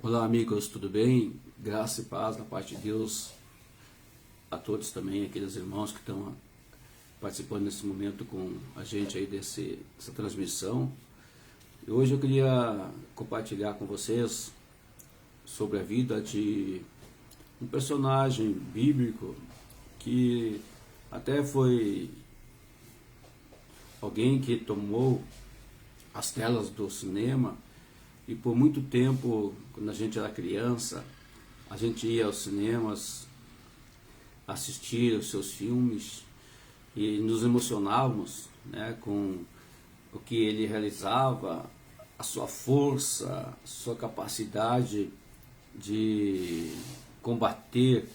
Olá amigos, tudo bem? Graça e paz da parte de Deus a todos também, aqueles irmãos que estão participando nesse momento com a gente aí dessa transmissão. E hoje eu queria compartilhar com vocês sobre a vida de um personagem bíblico que até foi alguém que tomou as telas do cinema. E por muito tempo, quando a gente era criança, a gente ia aos cinemas assistir os seus filmes e nos emocionávamos, né, com o que ele realizava, a sua força, a sua capacidade de combater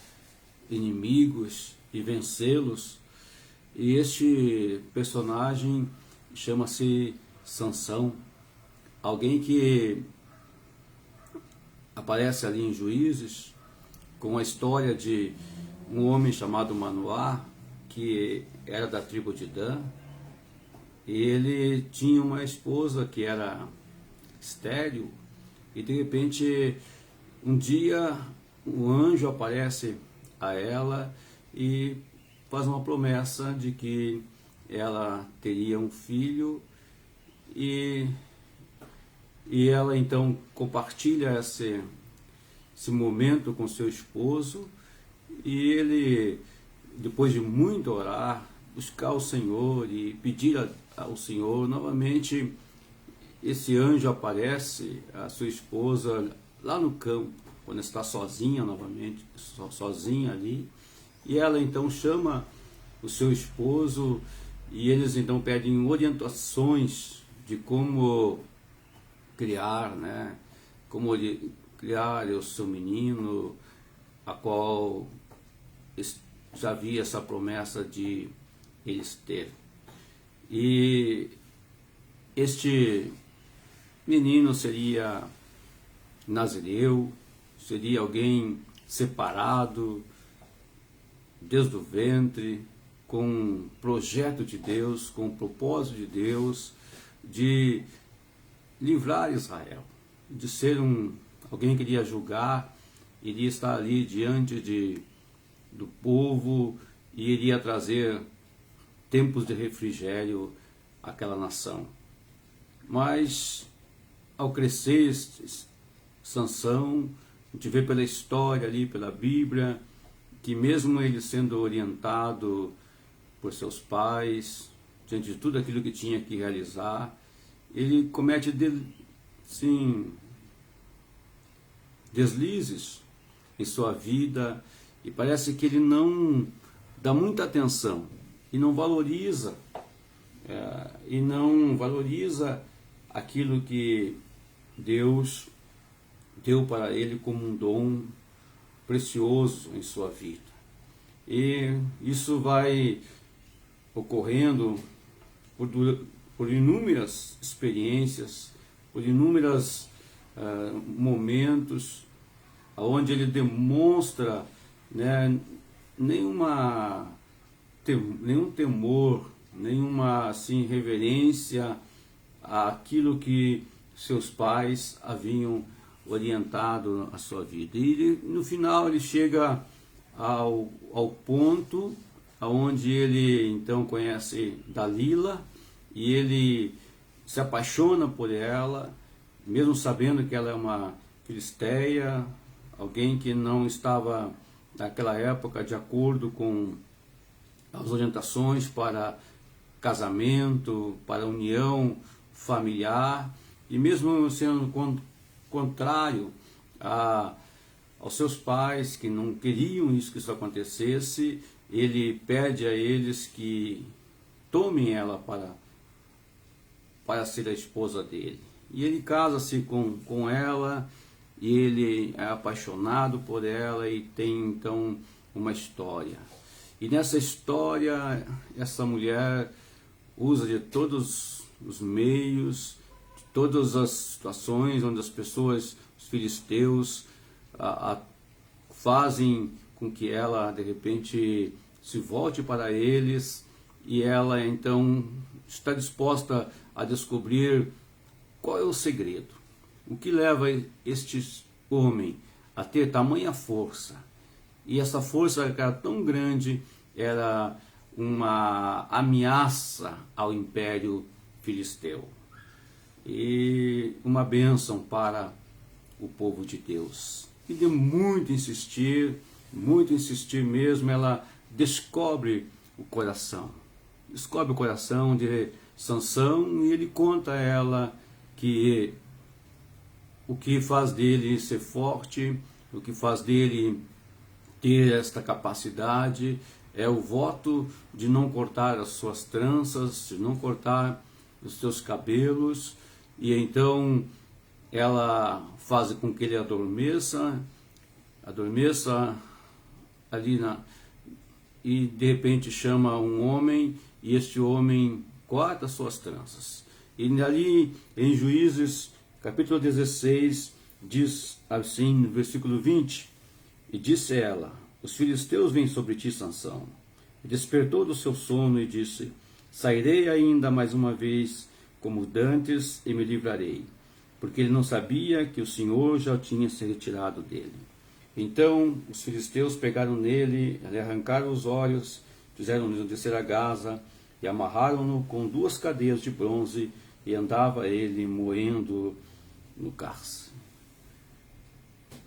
inimigos e vencê-los. E este personagem chama-se Sansão. Alguém que aparece ali em Juízes com a história de um homem chamado Manoá, que era da tribo de Dan, e ele tinha uma esposa que era estéril, e de repente um dia um anjo aparece a ela e faz uma promessa de que ela teria um filho, e ela então compartilha esse momento com seu esposo, e ele, depois de muito orar, buscar o Senhor e pedir ao Senhor, novamente esse anjo aparece à sua esposa lá no campo, quando está sozinha novamente, sozinha ali, e ela então chama o seu esposo, e eles então pedem orientações de como criar, né? Como criar o seu menino, a qual já havia essa promessa de eles ter. E este menino seria nazireu, seria alguém separado desde o ventre, com um projeto de Deus, com um propósito de Deus, de livrar Israel, de ser alguém que iria julgar, iria estar ali diante do povo e iria trazer tempos de refrigério àquela nação. Mas ao crescer Sansão, a gente vê pela história ali, pela Bíblia, que mesmo ele sendo orientado por seus pais, diante de tudo aquilo que tinha que realizar, ele comete deslizes em sua vida, e parece que ele não dá muita atenção e não valoriza aquilo que Deus deu para ele como um dom precioso em sua vida. E isso vai ocorrendo por inúmeras experiências, por inúmeros momentos, onde ele demonstra, né, nenhum temor, nenhuma reverência àquilo que seus pais haviam orientado a sua vida. E no final ele chega ao ponto onde ele então conhece Dalila, e ele se apaixona por ela, mesmo sabendo que ela é uma filisteia, alguém que não estava naquela época de acordo com as orientações para casamento, para união familiar, e mesmo sendo contrário aos seus pais, que não queriam que isso acontecesse, ele pede a eles que tomem ela para ser a esposa dele. E ele casa-se com ela, e ele é apaixonado por ela, e tem então uma história. E nessa história, essa mulher usa de todos os meios, de todas as situações onde as pessoas, os filisteus, fazem com que ela de repente se volte para eles, e ela então está disposta a descobrir qual é o segredo, o que leva estes homem a ter tamanha força. E essa força era tão grande, era uma ameaça ao império filisteu. E uma bênção para o povo de Deus. E de muito insistir mesmo, ela descobre o coração. Descobre o coração de Sansão e ele conta a ela que o que faz dele ser forte, o que faz dele ter esta capacidade é o voto de não cortar as suas tranças, de não cortar os seus cabelos. E então ela faz com que ele adormeça ali e de repente chama um homem, e este homem corta suas tranças. E ali em Juízes capítulo 16 diz assim no versículo 20: e disse ela: os filisteus vêm sobre ti, Sansão. E despertou do seu sono e disse: sairei ainda mais uma vez como dantes e me livrarei, porque ele não sabia que o Senhor já tinha se retirado dele. Então os filisteus pegaram nele, lhe arrancaram os olhos, fizeram-lhe descer a Gaza e amarraram-no com 2 cadeias de bronze, e andava ele moendo no cárcere.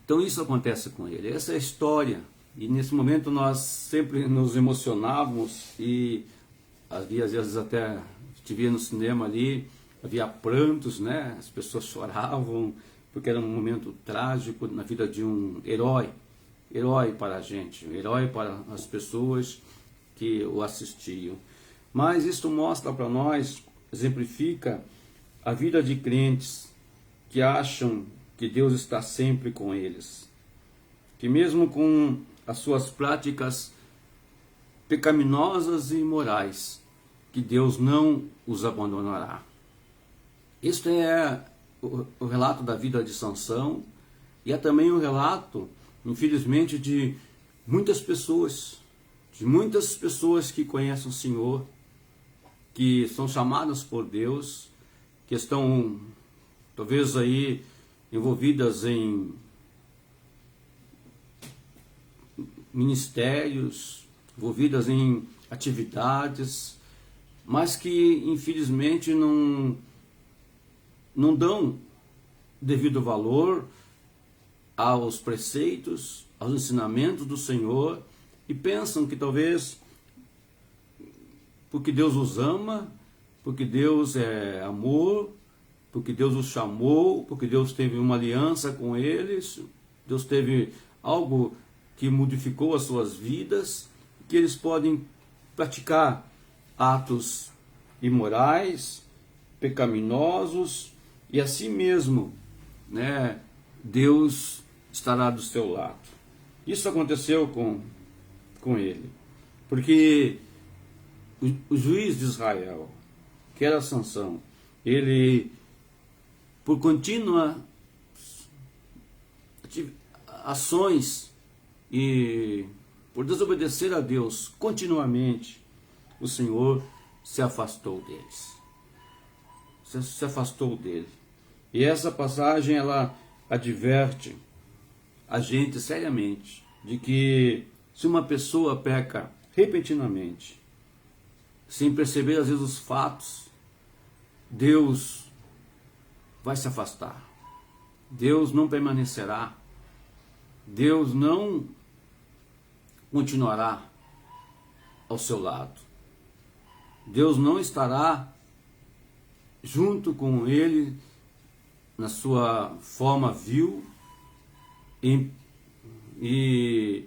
Então isso acontece com ele, essa é a história. E nesse momento nós sempre nos emocionávamos, e havia às vezes até, estive no cinema ali, havia prantos, né? As pessoas choravam, porque era um momento trágico na vida de um herói para a gente, um herói para as pessoas que o assistiam. Mas isso mostra para nós, exemplifica a vida de crentes que acham que Deus está sempre com eles, que mesmo com as suas práticas pecaminosas e imorais, que Deus não os abandonará. Este é o relato da vida de Sansão, e é também um relato, infelizmente, de muitas pessoas que conhecem o Senhor, que são chamadas por Deus, que estão talvez aí envolvidas em ministérios, envolvidas em atividades, mas que infelizmente não dão devido valor aos preceitos, aos ensinamentos do Senhor, e pensam que talvez porque Deus os ama, porque Deus é amor, porque Deus os chamou, porque Deus teve uma aliança com eles, Deus teve algo que modificou as suas vidas, que eles podem praticar atos imorais, pecaminosos, e assim mesmo, né, Deus estará do seu lado. Isso aconteceu com ele, porque o juiz de Israel, que era Sansão, ele, por contínuas ações e por desobedecer a Deus continuamente, o Senhor se afastou deles. Se afastou dele. E essa passagem, ela adverte a gente seriamente de que se uma pessoa peca repentinamente, sem perceber às vezes os fatos, Deus vai se afastar. Deus não permanecerá. Deus não continuará ao seu lado. Deus não estará junto com ele na sua forma vil e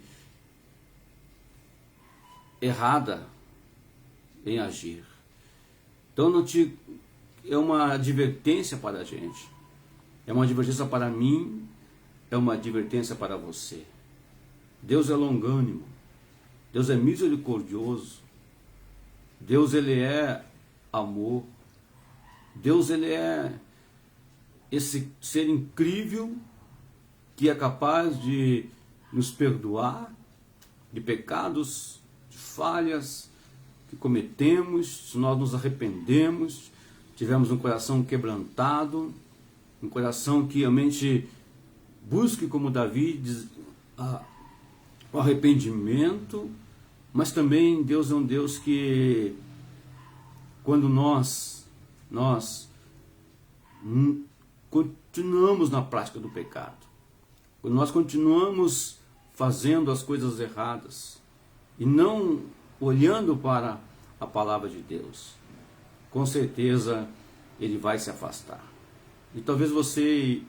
errada em agir. Então é uma advertência para a gente, é uma advertência para mim, é uma advertência para você. Deus é longânimo, Deus é misericordioso, Deus ele é amor, Deus ele é esse ser incrível que é capaz de nos perdoar de pecados, de falhas que cometemos, se nós nos arrependemos, tivemos um coração quebrantado, um coração que realmente Busque como Davi o arrependimento, mas também Deus é um Deus que, quando nós continuamos na prática do pecado, quando nós continuamos fazendo as coisas erradas e não olhando para a palavra de Deus, com certeza Ele vai se afastar. E talvez você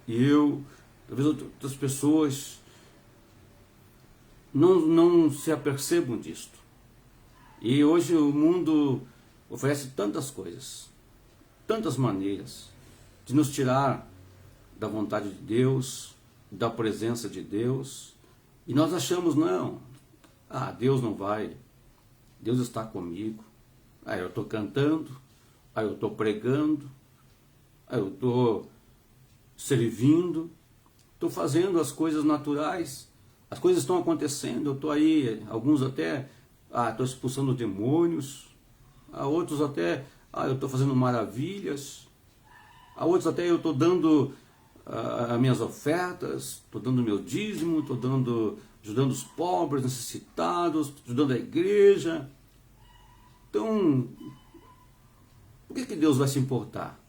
e eu, talvez outras pessoas não se apercebam disto. E hoje o mundo oferece tantas coisas, tantas maneiras de nos tirar da vontade de Deus, da presença de Deus, e nós achamos, não, Deus não vai, Deus está comigo, eu estou cantando, eu estou pregando, eu estou servindo, estou fazendo as coisas naturais, as coisas estão acontecendo, eu estou aí, alguns até, estou expulsando demônios, outros até, eu estou fazendo maravilhas, a outros até eu estou dando as minhas ofertas, estou dando meu dízimo, estou ajudando os pobres, necessitados, ajudando a igreja. Então, por que Deus vai se importar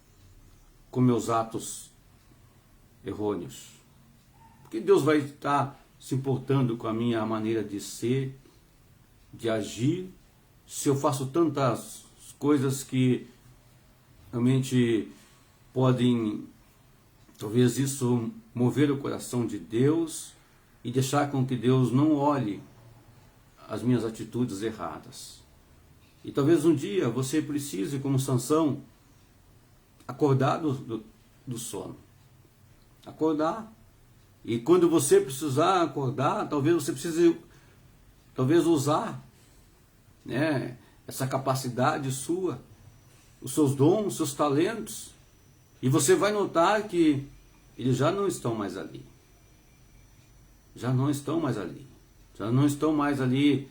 com meus atos errôneos? Por que Deus vai estar se importando com a minha maneira de ser, de agir, se eu faço tantas coisas que realmente podem, talvez isso, mover o coração de Deus e deixar com que Deus não olhe as minhas atitudes erradas? E talvez um dia você precise, como Sansão, acordar do sono. Acordar. E quando você precisar acordar, talvez você precise usar, né, essa capacidade sua, os seus dons, os seus talentos. E você vai notar que eles já não estão mais ali. Já não estão mais ali. Já não estão mais ali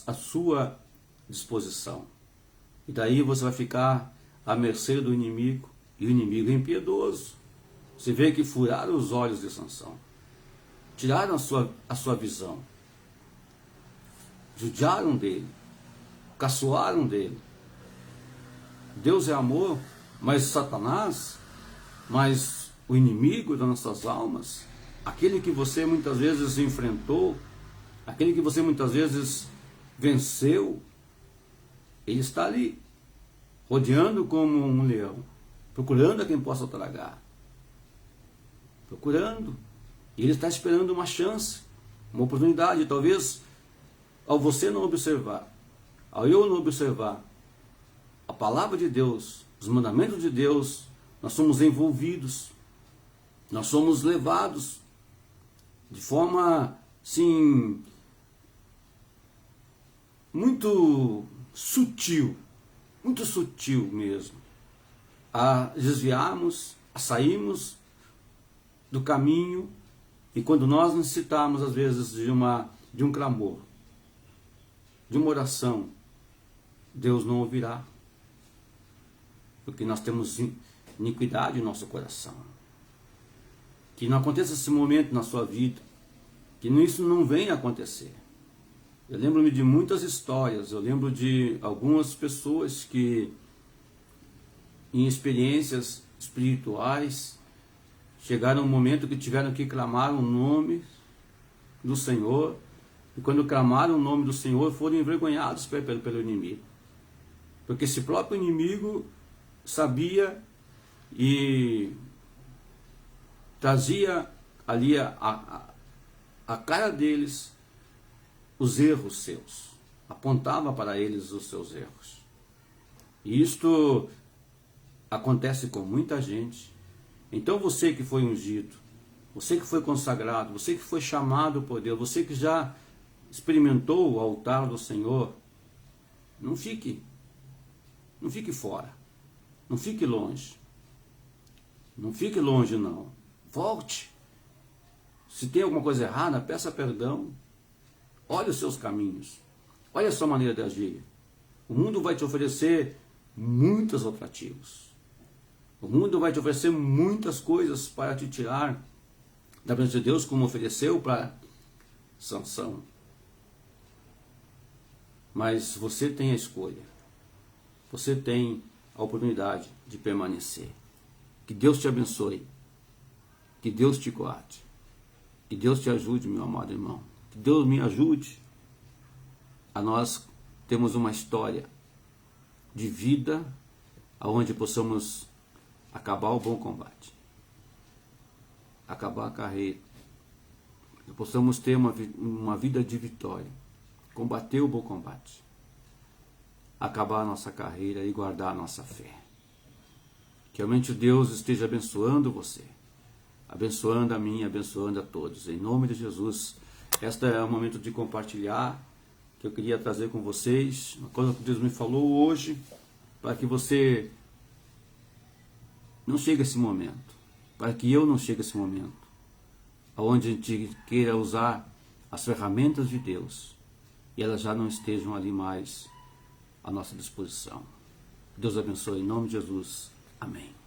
à sua disposição. E daí você vai ficar à mercê do inimigo. E o inimigo é impiedoso. Você vê que furaram os olhos de Sansão. Tiraram a sua visão. Judiaram dele. Caçoaram dele. Deus é amor, mas Satanás, mas o inimigo das nossas almas, aquele que você muitas vezes enfrentou, aquele que você muitas vezes venceu, ele está ali, rodeando como um leão, procurando a quem possa tragar. Procurando. E ele está esperando uma chance, uma oportunidade. Talvez, ao você não observar, ao eu não observar a palavra de Deus, os mandamentos de Deus, nós somos envolvidos, nós somos levados de forma, sim, muito sutil mesmo, a desviarmos, a sairmos do caminho, e quando nós necessitarmos, às vezes, de um clamor, de uma oração, Deus não ouvirá, porque nós temos iniquidade em nosso coração. Que não aconteça esse momento na sua vida, que isso não venha a acontecer. Eu lembro-me de muitas histórias, eu lembro de algumas pessoas que, em experiências espirituais, chegaram um momento que tiveram que clamar o nome do Senhor, e quando clamaram o nome do Senhor, foram envergonhados pelo inimigo. Porque esse próprio inimigo sabia e trazia ali a cara deles os erros seus, apontava para eles os seus erros. E isto acontece com muita gente. Então você que foi ungido, você que foi consagrado, você que foi chamado por Deus, você que já experimentou o altar do Senhor, não fique fora, não fique longe, não. Volte. Se tem alguma coisa errada, peça perdão. Olhe os seus caminhos, olhe a sua maneira de agir. O mundo vai te oferecer muitos atrativos. O mundo vai te oferecer muitas coisas para te tirar da presença de Deus, como ofereceu para Sansão. Mas você tem a escolha. Você tem a oportunidade de permanecer. Que Deus te abençoe. Que Deus te guarde. Que Deus te ajude, meu amado irmão. Que Deus me ajude a nós termos uma história de vida onde possamos acabar o bom combate. Acabar a carreira. Que possamos ter uma vida de vitória. Combater o bom combate. Acabar a nossa carreira e guardar a nossa fé. Que realmente Deus esteja abençoando você. Abençoando a mim, abençoando a todos. Em nome de Jesus. Este é o momento de compartilhar que eu queria trazer com vocês. Uma coisa que Deus me falou hoje. Para que você não chegue a esse momento. Para que eu não chegue a esse momento. Onde a gente queira usar as ferramentas de Deus. E elas já não estejam ali mais à nossa disposição. Deus abençoe em nome de Jesus. Amém.